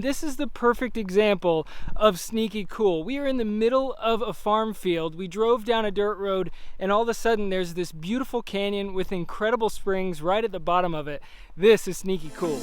this is the perfect example of sneaky cool. We are in the middle of a farm field. We drove down a dirt road, and all of a sudden there's this beautiful canyon with incredible springs right at the bottom of it. This is sneaky cool.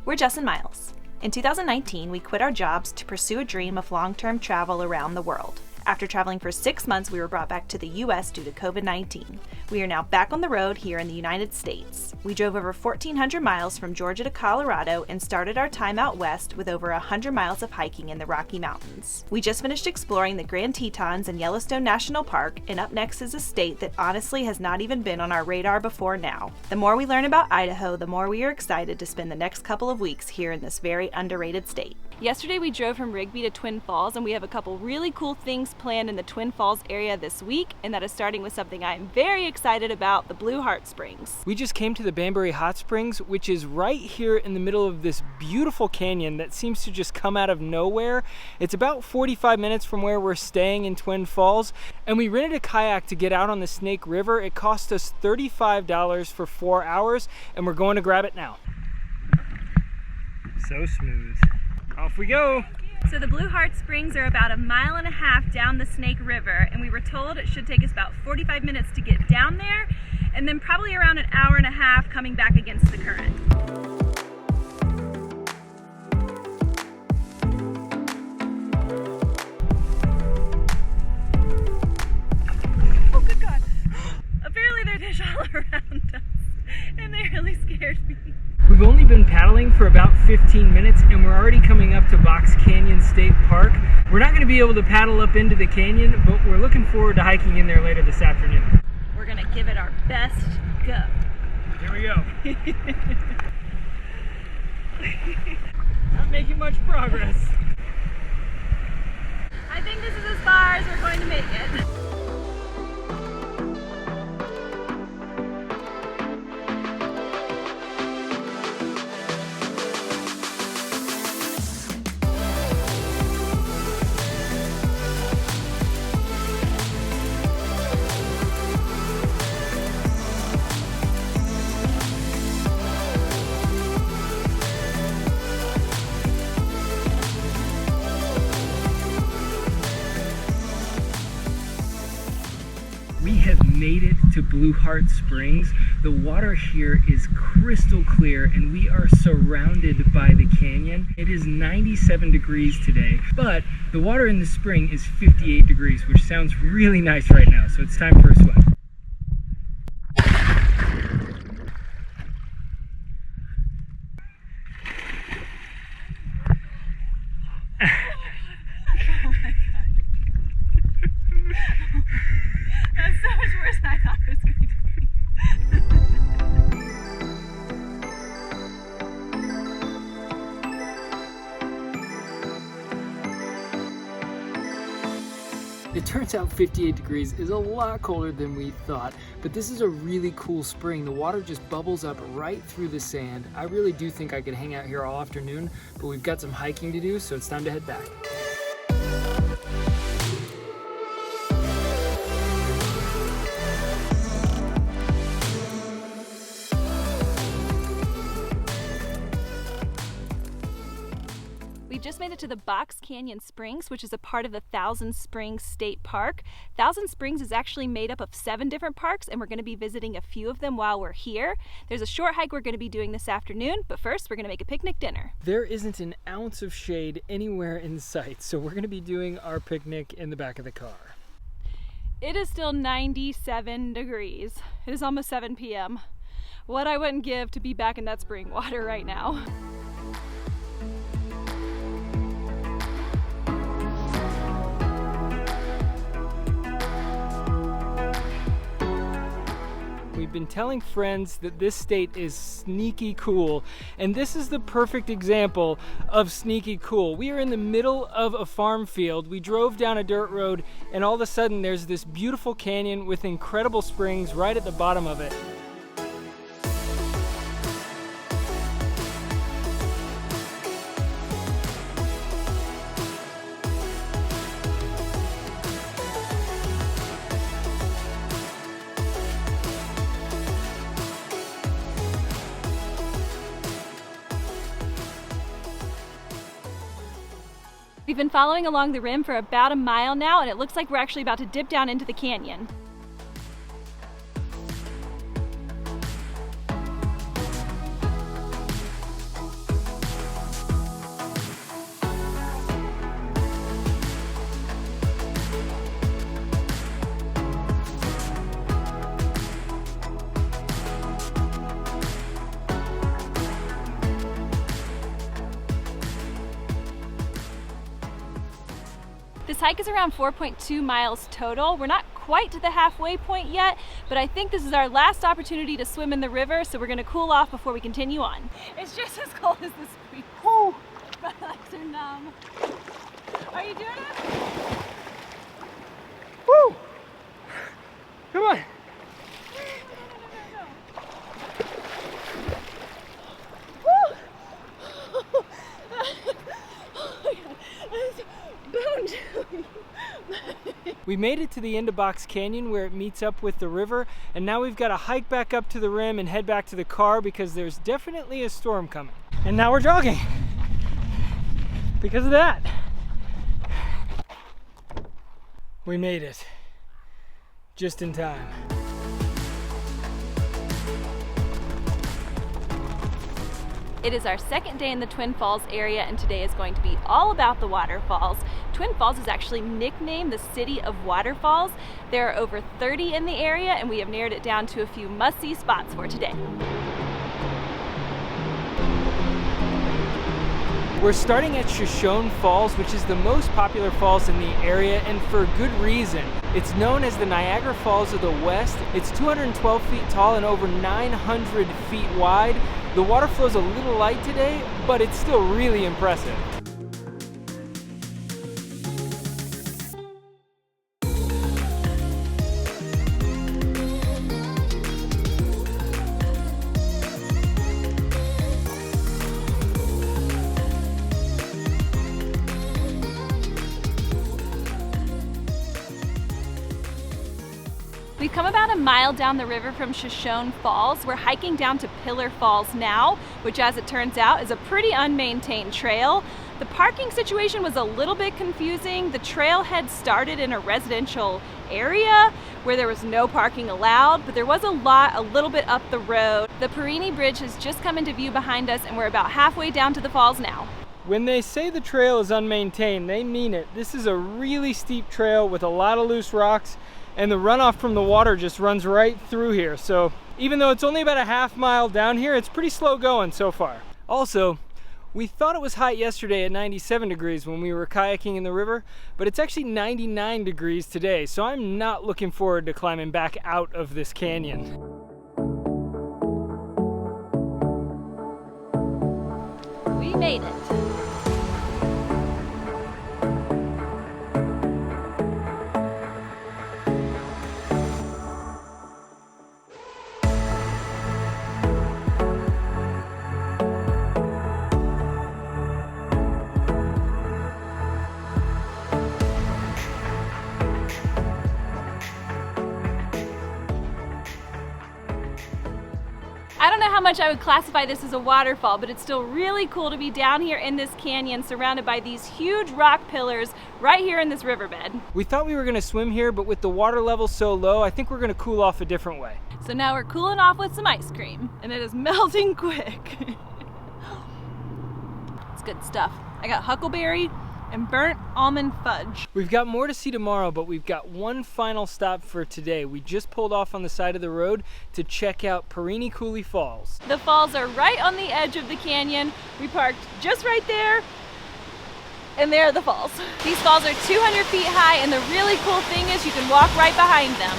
We're Jess and Miles. In 2019, we quit our jobs to pursue a dream of long-term travel around the world. After traveling for 6 months, we were brought back to the U.S. due to COVID-19. We are now back on the road here in the United States. We drove over 1,400 miles from Georgia to Colorado and started our time out west with over 100 miles of hiking in the Rocky Mountains. We just finished exploring the Grand Tetons and Yellowstone National Park, and up next is a state that honestly has not even been on our radar before now. The more we learn about Idaho, the more we are excited to spend the next couple of weeks here in this very underrated state. Yesterday we drove from Rigby to Twin Falls, and we have a couple really cool things planned in the Twin Falls area this week, and that is starting with something I am very excited about, the Blue Hot Springs. We just came to the Banburry Hot Springs, which is right here in the middle of this beautiful canyon that seems to just come out of nowhere. It's about 45 minutes from where we're staying in Twin Falls, and we rented a kayak to get out on the Snake River. It cost us $35 for 4 hours, and we're going to grab it now. So smooth. Off we go. So the Blue Hot Springs are about 1.5 miles down the Snake River, and we were told it should take us about 45 minutes to get down there, and then probably around 1.5 hours coming back against the current. Oh good God! Apparently there's fish all around us, and they really scared me. We've only been paddling for about 15 minutes and we're already coming up to Box Canyon State Park. We're not going to be able to paddle up into the canyon, but we're looking forward to hiking in there later this afternoon. We're going to give it our best go. Here we go. Not making much progress. I think this is as far as we're going to make it. We have made it to Blue Hot Springs. The water here is crystal clear and we are surrounded by the canyon. It is 97 degrees today, but the water in the spring is 58 degrees, which sounds really nice right now, so it's time for a swim. That's so much worse than I thought it was going to be. It turns out 58 degrees is a lot colder than we thought, but this is a really cool spring. The water just bubbles up right through the sand. I really do think I could hang out here all afternoon, but we've got some hiking to do, so it's time to head back. We just made it to the Box Canyon Springs, which is a part of the Thousand Springs State Park. Thousand Springs is actually made up of 7 different parks, and we're going to be visiting a few of them while we're here. There's a short hike we're going to be doing this afternoon, but first we're going to make a picnic dinner. There isn't an ounce of shade anywhere in sight, so we're going to be doing our picnic in the back of the car. It is still 97 degrees. It is almost 7 p.m. What I wouldn't give to be back in that spring water right now. We've been telling friends that this state is sneaky cool, and this is the perfect example of sneaky cool. We are in the middle of a farm field. We drove down a dirt road, and all of a sudden there's this beautiful canyon with incredible springs right at the bottom of it. We've been following along the rim for about a mile now, and it looks like we're actually about to dip down into the canyon. This hike is around 4.2 miles total. We're not quite to the halfway point yet, but I think this is our last opportunity to swim in the river, so we're gonna cool off before we continue on. It's just as cold as this week. Woo! My legs are numb. Are you doing it? Woo! Come on. We made it to the end of Box Canyon where it meets up with the river, and now we've got to hike back up to the rim and head back to the car because there's definitely a storm coming. And now we're jogging because of that. We made it just in time. It is our second day in the Twin Falls area, and today is going to be all about the waterfalls. Twin Falls is actually nicknamed the City of Waterfalls. There are over 30 in the area, and we have narrowed it down to a few must-see spots for today. We're starting at Shoshone Falls, which is the most popular falls in the area, and for good reason. It's known as the Niagara Falls of the West. It's 212 feet tall and over 900 feet wide. The water flow's a little light today, but it's still really impressive. We've come about a mile down the river from Shoshone Falls. We're hiking down to Pillar Falls now, which as it turns out is a pretty unmaintained trail. The parking situation was a little bit confusing. The trailhead started in a residential area where there was no parking allowed, but there was a lot a little bit up the road. The Purini Bridge has just come into view behind us, and we're about halfway down to the falls now. When they say the trail is unmaintained, they mean it. This is a really steep trail with a lot of loose rocks, and the runoff from the water just runs right through here. So even though it's only about a half mile down here, it's pretty slow going so far. Also, we thought it was hot yesterday at 97 degrees when we were kayaking in the river, but it's actually 99 degrees today, so I'm not looking forward to climbing back out of this canyon. We made it. I don't know how much I would classify this as a waterfall, but it's still really cool to be down here in this canyon surrounded by these huge rock pillars right here in this riverbed. We thought we were gonna swim here, but with the water level so low, I think we're gonna cool off a different way. So now we're cooling off with some ice cream, and it is melting quick. It's good stuff. I got huckleberry and burnt almond fudge. We've got more to see tomorrow, but we've got one final stop for today. We just pulled off on the side of the road to check out Purini Falls. The falls are right on the edge of the canyon. We parked just right there, and there are the falls. These falls are 200 feet high, and the really cool thing is you can walk right behind them.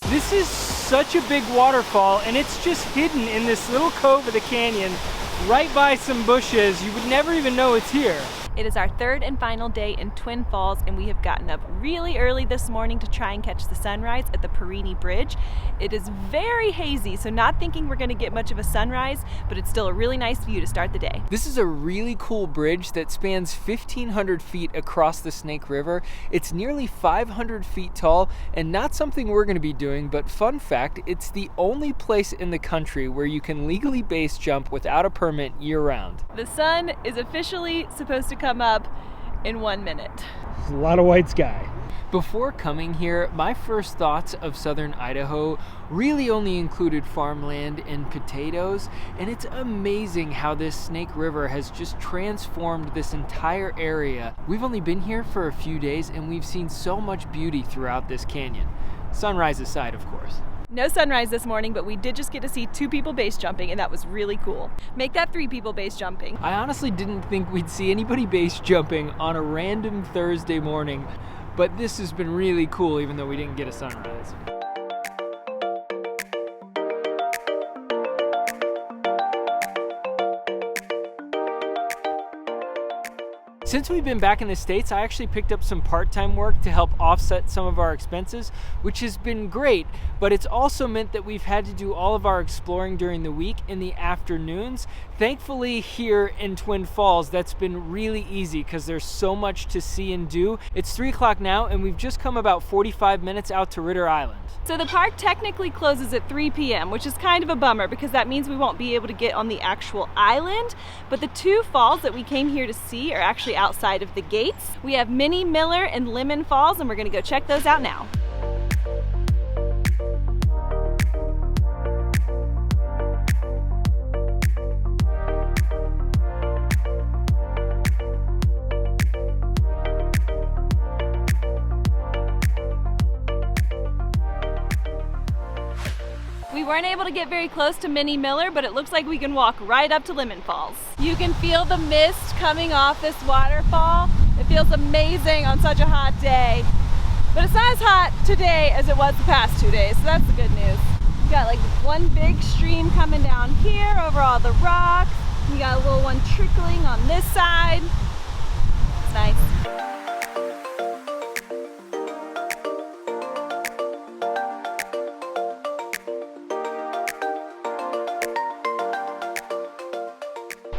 This is such a big waterfall, and it's just hidden in this little cove of the canyon right by some bushes. You would never even know it's here. It is our third and final day in Twin Falls, and we have gotten up really early this morning to try and catch the sunrise at the Purini Bridge. It is very hazy, so not thinking we're going to get much of a sunrise, but it's still a really nice view to start the day. This is a really cool bridge that spans 1,500 feet across the Snake River. It's nearly 500 feet tall, and not something we're going to be doing, but fun fact, it's the only place in the country where you can legally base jump without a permit year-round. The sun is officially supposed to come up in 1 minute. It's a lot of white sky. Before coming here, my first thoughts of southern Idaho really only included farmland and potatoes, and it's amazing how this Snake River has just transformed this entire area. We've only been here for a few days, and we've seen so much beauty throughout this canyon. Sunrise aside, of course. No sunrise this morning, but we did just get to see 2 people base jumping, and that was really cool. Make that 3 people base jumping. I honestly didn't think we'd see anybody base jumping on a random Thursday morning, but this has been really cool even though we didn't get a sunrise. Since we've been back in the States, I actually picked up some part-time work to help offset some of our expenses, which has been great, but it's also meant that we've had to do all of our exploring during the week in the afternoons. Thankfully, here in Twin Falls, that's been really easy because there's so much to see and do. It's 3 o'clock now, and we've just come about 45 minutes out to Ritter Island. So the park technically closes at 3 p.m., which is kind of a bummer because that means we won't be able to get on the actual island, but the 2 falls that we came here to see are actually outside of the gates. We have Minnie Miller and Lemon Falls, and we're gonna go check those out now. We weren't able to get very close to Minnie Miller, but it looks like we can walk right up to Lemon Falls. You can feel the mist coming off this waterfall. It feels amazing on such a hot day. But it's not as hot today as it was the past 2 days, so that's the good news. You got like one big stream coming down here over all the rocks. You got a little one trickling on this side. It's nice.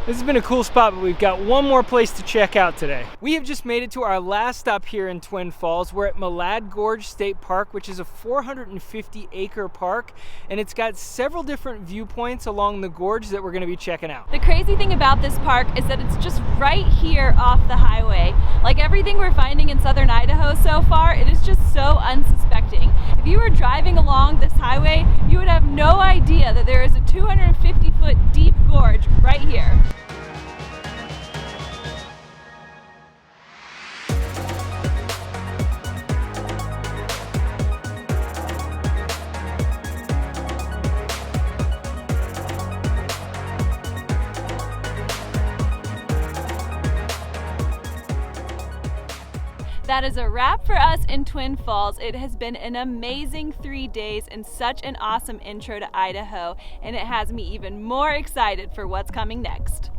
This has been a cool spot, but we've got one more place to check out today. We have just made it to our last stop here in Twin Falls. We're at Milton Gorge State Park, which is a 450-acre park, and it's got several different viewpoints along the gorge that we're going to be checking out. The crazy thing about this park is that it's just right here off the highway. Like everything we're finding in southern Idaho so far, it is just so unsuspecting. If you were driving along this highway, you would have no idea that there is a 250-foot deep gorge right here. That is a wrap for us in Twin Falls. It has been an amazing 3 days and such an awesome intro to Idaho, and it has me even more excited for what's coming next.